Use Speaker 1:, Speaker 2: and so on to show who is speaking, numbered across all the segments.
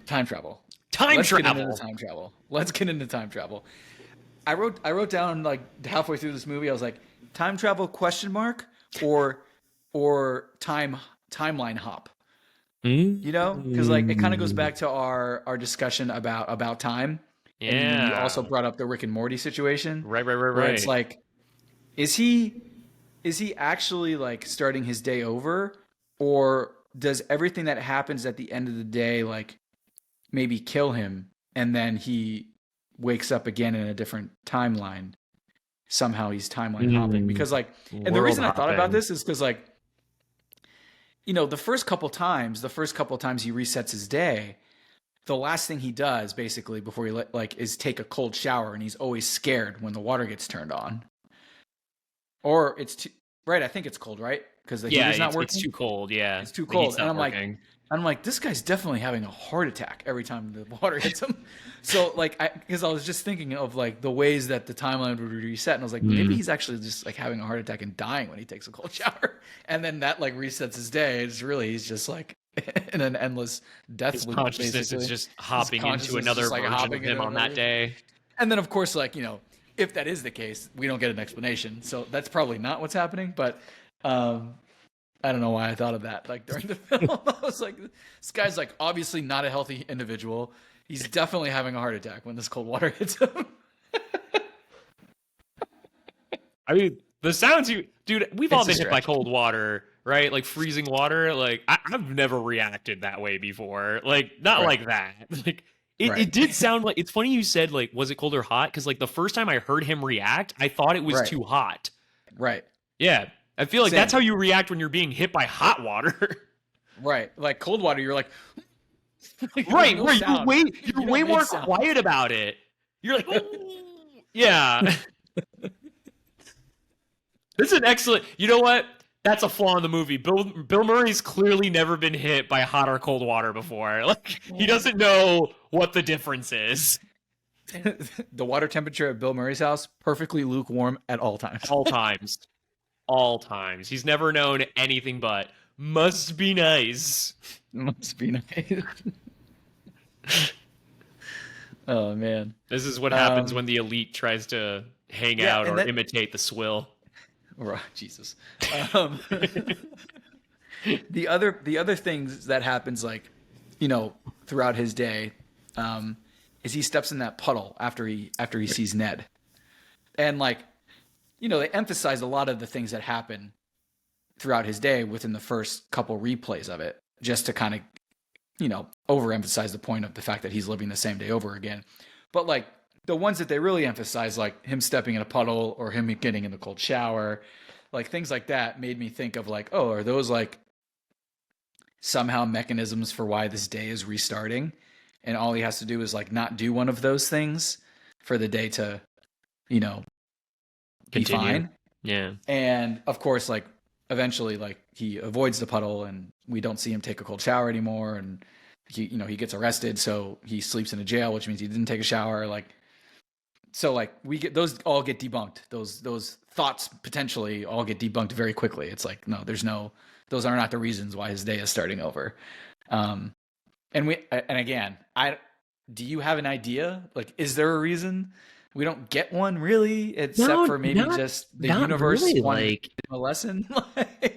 Speaker 1: Time travel.
Speaker 2: Time
Speaker 1: Let's get into the
Speaker 2: travel.
Speaker 1: time travel. Let's get into time travel. I wrote down like halfway through this movie, I was like, time travel question mark or timeline hop. You know? Because like it kind of goes
Speaker 2: Mm.
Speaker 1: back to our discussion about time. And then you also
Speaker 2: Yeah.
Speaker 1: brought up the Rick and Morty situation
Speaker 2: Right, right, right,
Speaker 1: where it's
Speaker 2: right.
Speaker 1: like, is he is he actually like starting his day over? Or does everything that happens at the end of the day like maybe kill him and then he wakes up again in a different timeline? Somehow he's timeline hopping
Speaker 2: Mm.
Speaker 1: because like, and the
Speaker 2: World
Speaker 1: reason I thought about
Speaker 2: hopping.
Speaker 1: this is because like, the first couple times he resets his day, the last thing he does basically before he like is take a cold shower, and he's always scared when the water gets turned on, or it's too, right. I think it's cold, right? Because the
Speaker 2: Yeah,
Speaker 1: heater's not
Speaker 2: it's
Speaker 1: working.
Speaker 2: too cold. Yeah,
Speaker 1: It's too
Speaker 2: the
Speaker 1: cold,
Speaker 2: heat's
Speaker 1: and
Speaker 2: not working.
Speaker 1: I'm like, this guy's definitely having a heart attack every time the water hits him. So like, because I was just thinking of like the ways that the timeline would reset, and I was like, maybe
Speaker 2: Mm.
Speaker 1: he's actually just like having a heart attack and dying when he takes a cold shower, and then that like resets his day. It's really he's just like in an endless death
Speaker 2: His
Speaker 1: loop,
Speaker 2: consciousness is
Speaker 1: basically.
Speaker 2: just
Speaker 1: His
Speaker 2: hopping into
Speaker 1: consciousness is
Speaker 2: another
Speaker 1: just like
Speaker 2: version of
Speaker 1: hopping
Speaker 2: him
Speaker 1: into
Speaker 2: on that
Speaker 1: another.
Speaker 2: day.
Speaker 1: And then of course, like if that is the case, we don't get an explanation. So that's probably not what's happening. But um, I don't know why I thought of that like during the film. I was like, this guy's like obviously not a healthy individual. He's definitely having a heart attack when this cold water hits him.
Speaker 2: I mean, the sounds you, dude, we've all
Speaker 1: It's a
Speaker 2: been hit by
Speaker 1: stretch.
Speaker 2: cold water, right? Like freezing water. Like, I've never reacted that way before. Like, not
Speaker 1: Right.
Speaker 2: like that. Like,
Speaker 1: Right.
Speaker 2: it did sound like, it's funny you said, like, was it cold or hot? Because, like, the first time I heard him react, I thought it was
Speaker 1: Right.
Speaker 2: too hot.
Speaker 1: Right.
Speaker 2: Yeah. I feel like that's
Speaker 1: Same.
Speaker 2: how you react when you're being hit by hot water.
Speaker 1: Right. Like cold water, you're like, there's
Speaker 2: Right,
Speaker 1: no
Speaker 2: right.
Speaker 1: sound.
Speaker 2: You're
Speaker 1: You
Speaker 2: way
Speaker 1: don't make
Speaker 2: more
Speaker 1: sound.
Speaker 2: quiet about it. You're like, ooh. Yeah. This is an excellent. You know what? That's a flaw in the movie. Bill Murray's clearly never been hit by hot or cold water before. Like he doesn't know what the difference is.
Speaker 1: The water temperature at Bill Murray's house perfectly lukewarm at all times.
Speaker 2: All times. All times. He's never known anything but must be nice.
Speaker 1: Must be nice. Oh man.
Speaker 2: This is what happens
Speaker 1: Um
Speaker 2: when the elite tries to hang
Speaker 1: yeah,
Speaker 2: out
Speaker 1: and
Speaker 2: or
Speaker 1: that
Speaker 2: imitate the swill.
Speaker 1: oh, Jesus. Um the other things that happens like, you know, throughout his day, um, is he steps in that puddle after he sees Ned. And like, they emphasize a lot of the things that happen throughout his day within the first couple replays of it, just to kind of, overemphasize the point of the fact that he's living the same day over again. But like the ones that they really emphasize, like him stepping in a puddle or him getting in the cold shower, like things like that made me think of like, oh, are those like somehow mechanisms for why this day is restarting? And all he has to do is like not do one of those things for the day to, you know, be
Speaker 2: Continue.
Speaker 1: fine.
Speaker 2: Yeah.
Speaker 1: And of course, like eventually, like he avoids the puddle, and we don't see him take a cold shower anymore. And he gets arrested, so he sleeps in a jail, which means he didn't take a shower. Like, so like we get those all get debunked. Those thoughts potentially all get debunked very quickly. It's like no, there's no, those are not the reasons why his day is starting over. Um, and again, I do you have an idea? Like, is there a reason? We don't get one really, except
Speaker 2: No,
Speaker 1: for maybe
Speaker 2: not
Speaker 1: just the
Speaker 2: not
Speaker 1: universe
Speaker 2: really.
Speaker 1: wanting to
Speaker 2: Like
Speaker 1: teach him a lesson.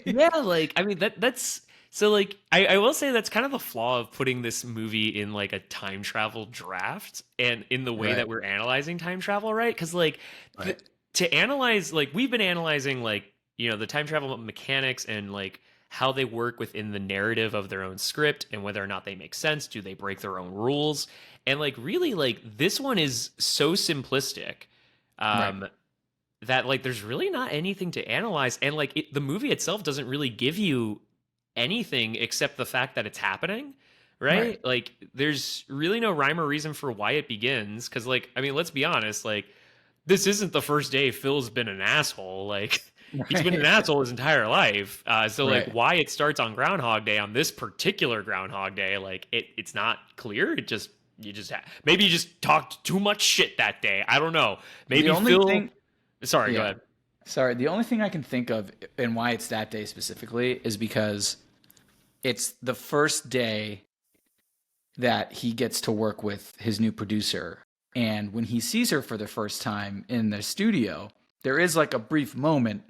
Speaker 2: yeah, like I mean that's so like I will say that's kind of the flaw of putting this movie in like a time travel draft and in the way
Speaker 1: Right,
Speaker 2: that we're analyzing time travel, right? Because like
Speaker 1: right,
Speaker 2: to analyze like we've been analyzing like the time travel mechanics and like how they work within the narrative of their own script and whether or not they make sense. Do they break their own rules? And like really like this one is so simplistic.
Speaker 1: right,
Speaker 2: Um, that like there's really not anything to analyze and like the movie itself doesn't really give you anything except the fact that it's happening,
Speaker 1: right,
Speaker 2: right? Like there's really no rhyme or reason for why it begins because like I mean let's be honest, like this isn't the first day Phil's been an asshole. Like he's been an
Speaker 1: right,
Speaker 2: asshole his entire life. So like
Speaker 1: right.
Speaker 2: why it starts on Groundhog Day on this particular Groundhog Day, like it's not clear. It just maybe you just talked too much shit that day. I don't know.
Speaker 1: The
Speaker 2: Maybe
Speaker 1: only
Speaker 2: Phil.
Speaker 1: thing,
Speaker 2: Sorry, go
Speaker 1: yeah,
Speaker 2: ahead.
Speaker 1: sorry. The only thing I can think of and why it's that day specifically is because it's the first day that he gets to work with his new producer. And when he sees her for the first time in the studio, there is like a brief moment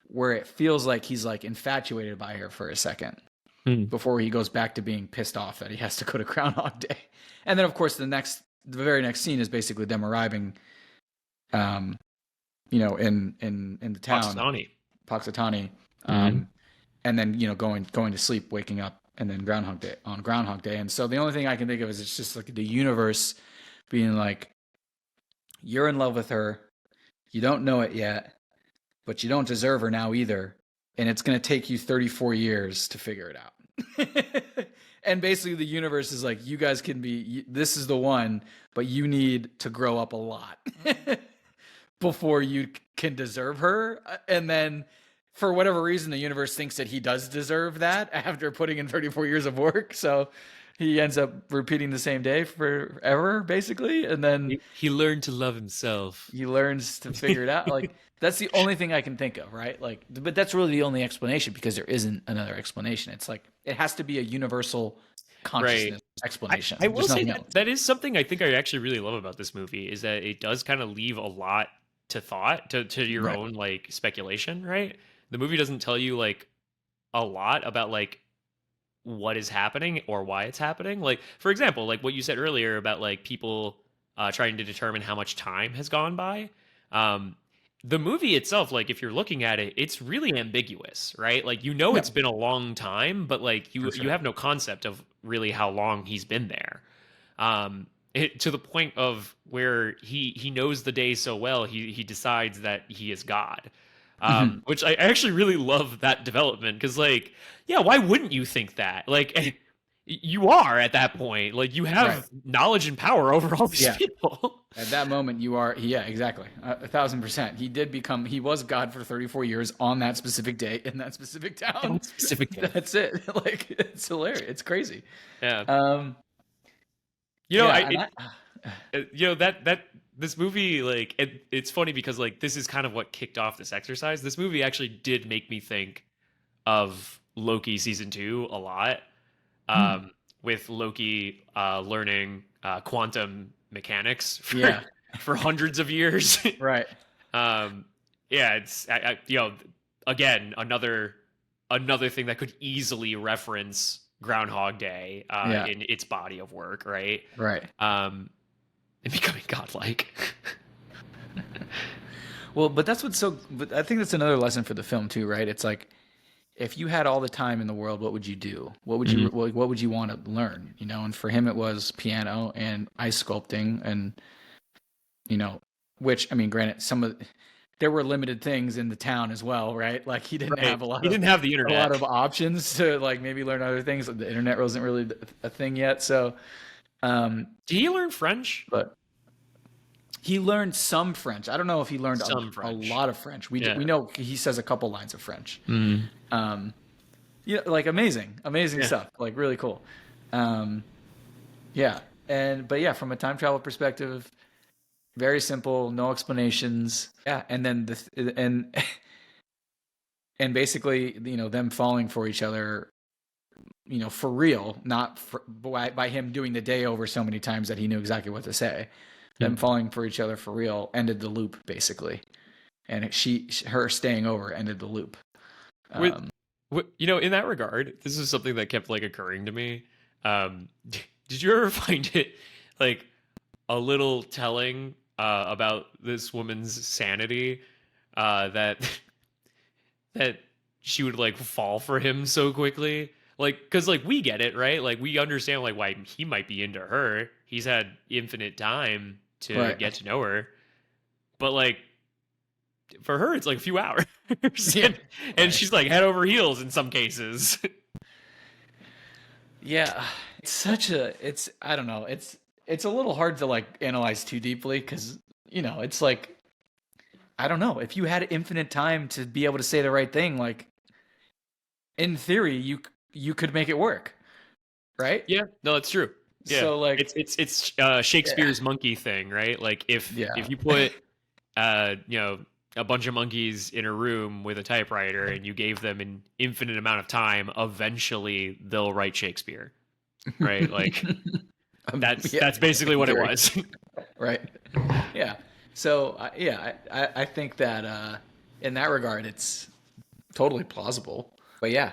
Speaker 1: where it feels like he's like infatuated by her for a second before he goes back to being pissed off that he has to go to Groundhog Day. And then of course the very next scene is basically them arriving you know, in the town, Puxatawny, and then, you know, going to sleep, waking up, and then Groundhog Day. And so the only thing I can think of is it's just like the universe being like, you're in love with her, you don't know it yet, but you don't deserve her now either, and it's going to take you 34 years to figure it out. And basically the universe is like, you guys can be, this is the one, but you need to grow up a lot before you can deserve her. And then for whatever reason, the universe thinks that he does deserve that after putting in 34 years of work. So he ends up repeating the same day forever, basically. And then
Speaker 2: he learned to love himself.
Speaker 1: He learns to figure it out. Like, that's the only thing I can think of, right? Like, but that's really the only explanation, because there isn't another explanation. It's like, it has to be a universal consciousness explanation.
Speaker 2: I will say that is something I think I actually really love about this movie, is that it does kind of leave a lot to thought, to your own like speculation, right? The movie doesn't tell you like a lot about like what is happening or why it's happening. Like, for example, like what you said earlier about like people trying to determine how much time has gone by. The movie itself, like if you're looking at it, it's really ambiguous, right? Like, you know, it's been a long time, but like you have no concept of really how long he's been there. To the point of where he knows the day so well, he decides that he is God. Which I actually really love that development, because like, yeah, why wouldn't you think that? Like, you are at that point, like you have knowledge and power over all these people.
Speaker 1: At that moment, you are. Yeah, exactly. 1,000%. He was God for 34 years on that specific day in that specific town. That's it. Like, it's hilarious. It's crazy.
Speaker 2: Yeah. You know, that this movie, like, it's funny because like this is kind of what kicked off this exercise. This movie actually did make me think of Loki season 2 a lot. With Loki learning quantum mechanics for hundreds of years.
Speaker 1: Right.
Speaker 2: It's you know, again, another thing that could easily reference Groundhog Day in its body of work, right?
Speaker 1: Right.
Speaker 2: And becoming godlike.
Speaker 1: Well, but but I think that's another lesson for the film too, right? It's like, if you had all the time in the world, what would you do? What would you what would you want to learn? You know, and for him it was piano and ice sculpting, and you know, which, I mean, granted, there were limited things in the town as well, right? Like, he didn't have
Speaker 2: the internet,
Speaker 1: a lot of options to like maybe learn other things. The internet wasn't really a thing yet, so.
Speaker 2: Did he learn French?
Speaker 1: But he learned some French. I don't know if he learned a lot of French. We know he says a couple lines of French. Like amazing stuff. Like, really cool. But from a time travel perspective, very simple, no explanations. Yeah, and then and basically, you know, them falling for each other, you know, for real, not by him doing the day over so many times that he knew exactly what to say. Them falling for each other for real ended the loop, basically, and her staying over ended the loop.
Speaker 2: You know, in that regard, this is something that kept like occurring to me. Did you ever find it like a little telling about this woman's sanity, that she would like fall for him so quickly? Like, because like we get it, right? Like, we understand like why he might be into her. He's had infinite time to get to know her, but like, for her it's like a few hours. And she's like head over heels in some cases.
Speaker 1: I don't know, it's a little hard to like analyze too deeply, because, you know, it's like, I don't know, if you had infinite time to be able to say the right thing, like, in theory you could make it work, right?
Speaker 2: Yeah, no, it's true. Yeah. So like, it's Shakespeare's monkey thing, right? Like, if you put you know, a bunch of monkeys in a room with a typewriter and you gave them an infinite amount of time, eventually they'll write Shakespeare. right? Like that's basically what it was.
Speaker 1: Right. Yeah. So I think that in that regard, it's totally plausible. But yeah,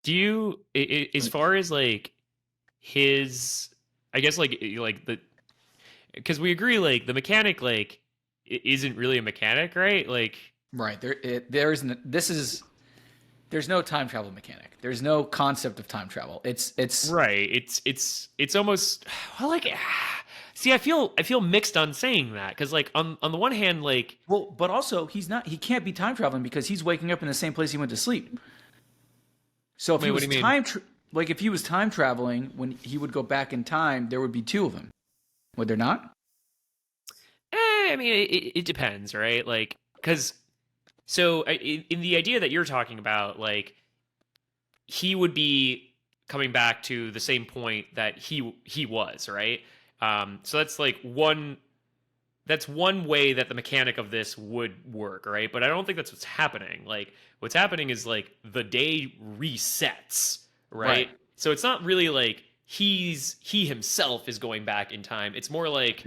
Speaker 2: Do you, as far as like his, I guess like the, because we agree like the mechanic like isn't really a mechanic, right? Like
Speaker 1: right there's no time travel mechanic. There's no concept of time travel. It's
Speaker 2: right. It's almost well like. See, I feel mixed on saying that because, like, on the one hand, like,
Speaker 1: well, but also he can't be time traveling because he's waking up in the same place he went to sleep. So if
Speaker 2: wait,
Speaker 1: he
Speaker 2: what
Speaker 1: was
Speaker 2: do you mean?
Speaker 1: like if he was time traveling when he would go back in time, there would be two of them. Would there not?
Speaker 2: I mean, it depends, right? Like, because so in the idea that you're talking about, like, he would be coming back to the same point that he was, right? So that's like one. That's one way that the mechanic of this would work, right? But I don't think that's what's happening. Like, what's happening is like the day resets, right? So it's not really like he himself is going back in time. It's more like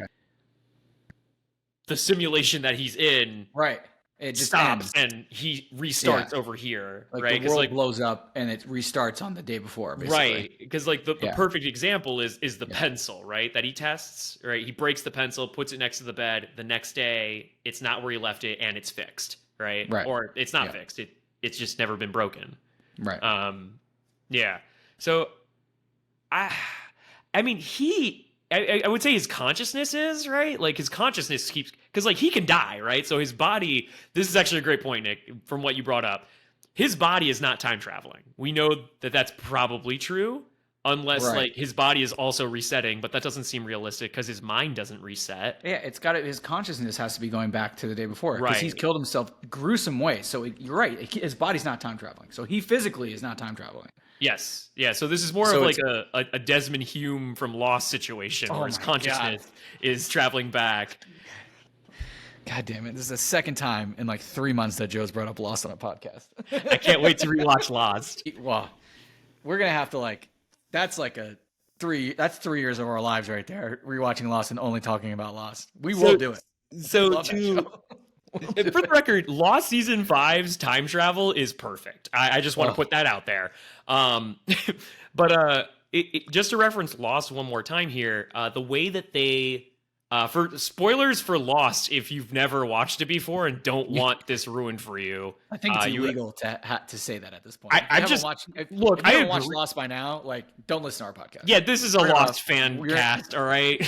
Speaker 2: the simulation that he's in
Speaker 1: Right. It just
Speaker 2: stops
Speaker 1: ends.
Speaker 2: and he restarts over here,
Speaker 1: Like
Speaker 2: right?
Speaker 1: the world
Speaker 2: Like
Speaker 1: blows up and it restarts on the day before, basically.
Speaker 2: right, because like the perfect example is the pencil, right? That he tests, right? He breaks the pencil, puts it next to the bed. The next day, it's not where he left it, and it's fixed, right? Or it's not fixed. It's just never been broken.
Speaker 1: Right.
Speaker 2: Yeah. So I mean, I would say his consciousness is right. Like his consciousness keeps because like he can die, right? So his body. This is actually a great point, Nick, from what you brought up. His body is not time traveling. We know that that's probably true, unless like his body is also resetting, but that doesn't seem realistic because his mind doesn't reset.
Speaker 1: Yeah, it's got his consciousness has to be going back to the day before because
Speaker 2: Right.
Speaker 1: he's killed himself gruesome ways. So you're right, his body's not time traveling. So he physically is not time traveling.
Speaker 2: Yes. Yeah. So this is more of like a Desmond Hume from Lost situation where his consciousness is traveling back.
Speaker 1: God damn it. This is the second time in like 3 months that Joe's brought up Lost on a podcast.
Speaker 2: I can't wait to rewatch Lost.
Speaker 1: Well, we're going to have to that's 3 years of our lives right there. Rewatching Lost and only talking about Lost. We will do it.
Speaker 2: So for the record, Lost season 5's time travel is perfect. I just want to put that out there. But just to reference Lost one more time here, the way that they for spoilers for Lost, if you've never watched it before and don't want this ruined for you,
Speaker 1: I think it's illegal to say that at this point.
Speaker 2: I just
Speaker 1: watched Lost by now. Like, don't listen to our podcast.
Speaker 2: Yeah, this is a Lost fan cast. All right,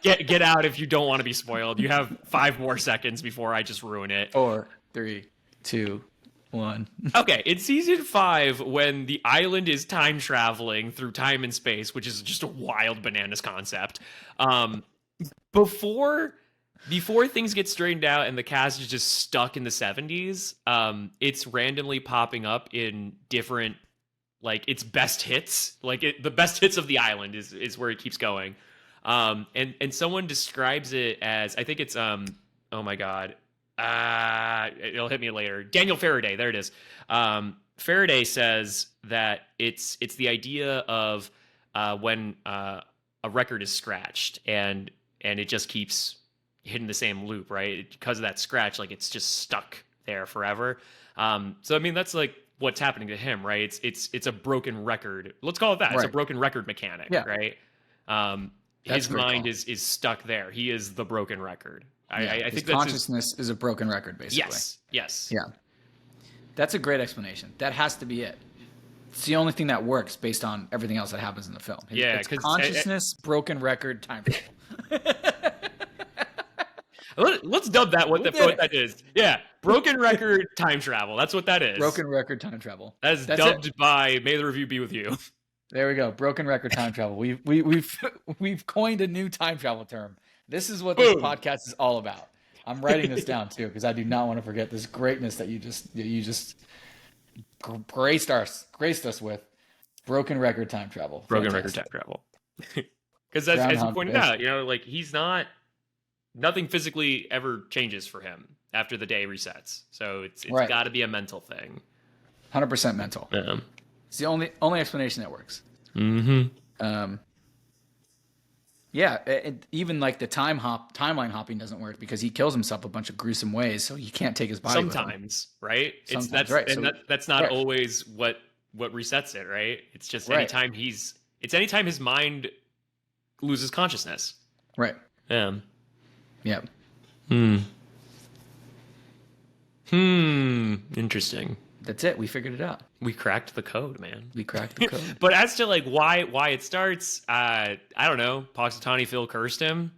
Speaker 2: get out if you don't want to be spoiled. You have 5 more seconds before I just ruin it.
Speaker 1: 4, 3, 2, 1.
Speaker 2: Okay, in season 5, when the island is time traveling through time and space, which is just a wild bananas concept. Before things get straightened out and the cast is just stuck in the 70s, it's randomly popping up in different, like, its best hits. Like, the best hits of the island is where it keeps going. And someone describes it as, I think it's, oh my God, it'll hit me later. Daniel Faraday, there it is. Faraday says that it's the idea of when a record is scratched and it just keeps hitting the same loop, right? Because of that scratch, like it's just stuck there forever. So I mean, that's like what's happening to him, right? It's a broken record. Let's call it that. Right. It's a broken record mechanic, right? His mind is stuck there. He is the broken record. I think that's
Speaker 1: consciousness is a broken record, basically.
Speaker 2: Yes.
Speaker 1: Yeah. That's a great explanation. That has to be it. It's the only thing that works based on everything else that happens in the film. It's consciousness, broken record, time travel.
Speaker 2: Let's dub that what that is. Yeah, broken record, time travel. That's what that is.
Speaker 1: Broken record, time travel.
Speaker 2: That's dubbed by May the Review Be With You.
Speaker 1: There we go. Broken record, time travel. We've coined a new time travel term. This is what this podcast is all about. I'm writing this down too because I do not want to forget this greatness that you just graced us with. Broken record, time travel.
Speaker 2: Broken record, time travel. Because as you pointed out, like nothing physically ever changes for him after the day resets. So it's got to be a mental thing.
Speaker 1: 100% mental.
Speaker 2: Yeah.
Speaker 1: It's the only explanation that works.
Speaker 2: Mm-hmm.
Speaker 1: Yeah, even like the timeline hopping doesn't work because he kills himself a bunch of gruesome ways, so you can't take his body with him.
Speaker 2: Sometimes, right? It's
Speaker 1: Sometimes, right? So
Speaker 2: that's not
Speaker 1: right,
Speaker 2: always what resets it, right? It's just
Speaker 1: right,
Speaker 2: anytime his mind loses consciousness.
Speaker 1: right.
Speaker 2: Yeah.
Speaker 1: Yeah,
Speaker 2: Interesting.
Speaker 1: that's it. We figured it out.
Speaker 2: We cracked the code, man.
Speaker 1: We cracked the code.
Speaker 2: But as to like why it starts, I don't know. Poxitani Phil cursed him.